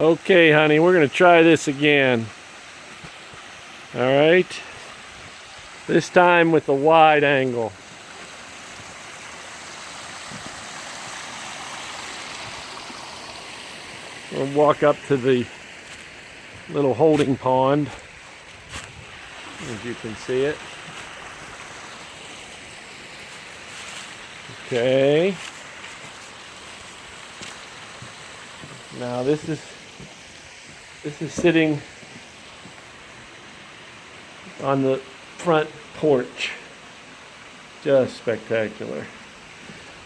Okay, honey, we're going to try this again. All right. This time with the wide angle. We'll walk up to the little holding pond, as you can see it. Okay. Now this is sitting on the front porch. Just spectacular.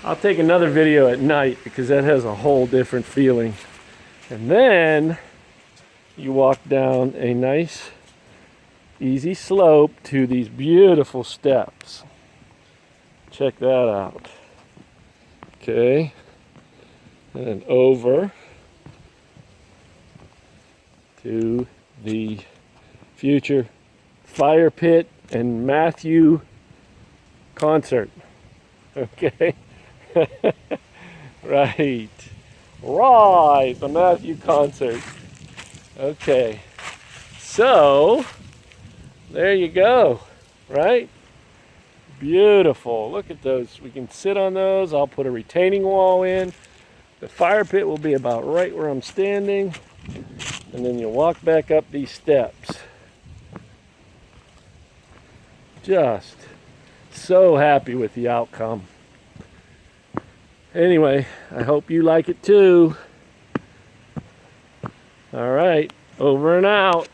I'll take another video at night because that has a whole different feeling. And then you walk down a nice, easy slope to these beautiful steps. Check that out. Okay. And then over to the future fire pit and Matthew concert. Okay. Right. Right, the Matthew concert. Okay. So, there you go. Right? Beautiful. Look at those. We can sit on those. I'll put a retaining wall in. The fire pit will be about right where I'm standing. And then you walk back up these steps. Just so happy with the outcome. Anyway, I hope you like it too. All right, over and out.